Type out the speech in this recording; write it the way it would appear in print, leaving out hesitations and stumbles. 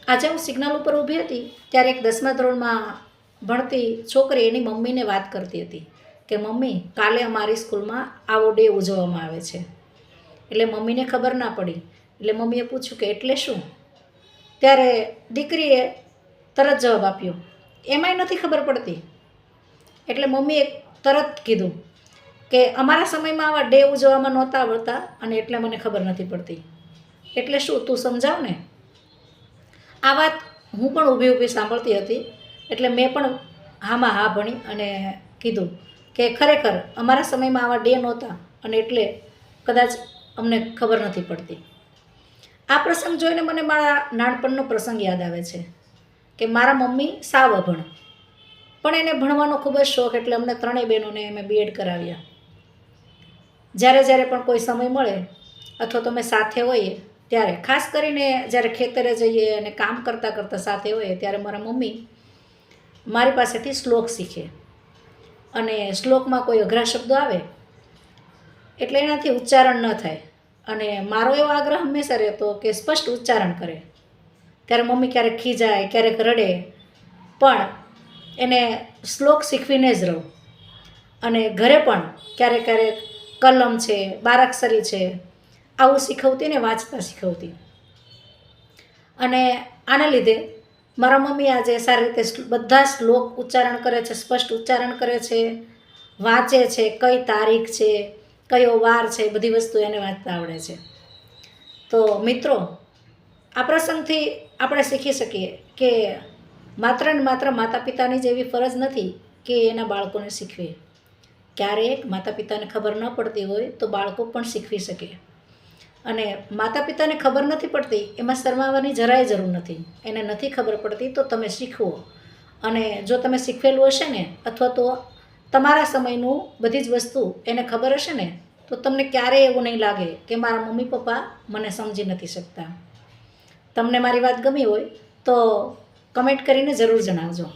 આજે હું સિગ્નલ ઉપર ઊભી હતી ત્યારે એક 10મા ધોરણમાં ભણતી છોકરી એની મમ્મીને વાત કરતી હતી કે મમ્મી, કાલે અમારી સ્કૂલમાં આવો ડે ઉજવવામાં આવે છે. એટલે મમ્મીને ખબર ના પડી. એટલે મમ્મીએ પૂછ્યું કે એટલે શું? ત્યારે દીકરીએ તરત જવાબ આપ્યો, એમાંય નથી ખબર પડતી. એટલે મમ્મીએ તરત કીધું કે અમારા સમયમાં આવા ડે ઉજવવામાં નહોતા આવડતા અને એટલે મને ખબર નથી પડતી. એટલે શું, તું સમજાવ ને. આ વાત હું પણ ઊભી ઊભી સાંભળતી હતી. એટલે મેં પણ હામાં હા ભણી અને કીધું કે ખરેખર અમારા સમયમાં આવા ડે નહોતા અને એટલે કદાચ અમને ખબર નથી પડતી. આ પ્રસંગ જોઈને મને મારા નાનપણનો પ્રસંગ યાદ આવે છે કે મારા મમ્મી સાવ અભણ, પણ એને ભણવાનો ખૂબ જ શોખ, એટલે અમને ત્રણેય બહેનોને અમે બીએડ કરાવ્યા. જ્યારે જ્યારે પણ કોઈ સમય મળે અથવા તો અમે સાથે હોઈએ ત્યારે, ખાસ કરીને જ્યારે ખેતરે જઈએ અને કામ કરતાં કરતાં સાથે હોઈએ ત્યારે મારા મમ્મી મારી પાસેથી શ્લોક શીખે. અને શ્લોકમાં કોઈ અઘરા શબ્દો આવે એટલે એનાથી ઉચ્ચારણ ન થાય અને મારો એવો આગ્રહ હંમેશા રહેતો કે સ્પષ્ટ ઉચ્ચારણ કરે. ત્યારે મમ્મી ક્યારેક ખીજાય, ક્યારેક રડે, પણ એને શ્લોક શીખવીને જ રહું. અને ઘરે પણ ક્યારેક ક્યારેક કલમ છે, બારાક્ષરી છે, આવું શીખવતી ને વાંચતા શીખવતી. અને આના લીધે મારા મમ્મી આજે સારી રીતે બધા શ્લોક ઉચ્ચારણ કરે છે, સ્પષ્ટ ઉચ્ચારણ કરે છે, વાંચે છે, કઈ તારીખ છે, કયો વાર છે, બધી વસ્તુ એને વાંચતા આવડે છે. તો મિત્રો, આ પ્રસંગથી આપણે શીખી શકીએ કે માત્ર ને માત્ર માતા પિતાની જ એવી ફરજ નથી કે એના બાળકોને શીખવે. ક્યારેક માતા પિતાને ખબર ન પડતી હોય તો બાળકો પણ શીખવી શકે. અને માતા પિતાને ખબર નથી પડતી એમાં શરમાવાની જરાય જરૂર નથી. એને નથી ખબર પડતી તો તમે શીખવો. અને જો તમે શીખવેલું હશે ને, અથવા તો તમારા સમયનું બધી જ વસ્તુ એને ખબર હશે ને, તો તમને ક્યારેય એવું નહીં લાગે કે મારા મમ્મી પપ્પા મને સમજી નથી શકતા. તમને મારી વાત ગમી હોય તો કમેન્ટ કરીને જરૂર જણાવજો.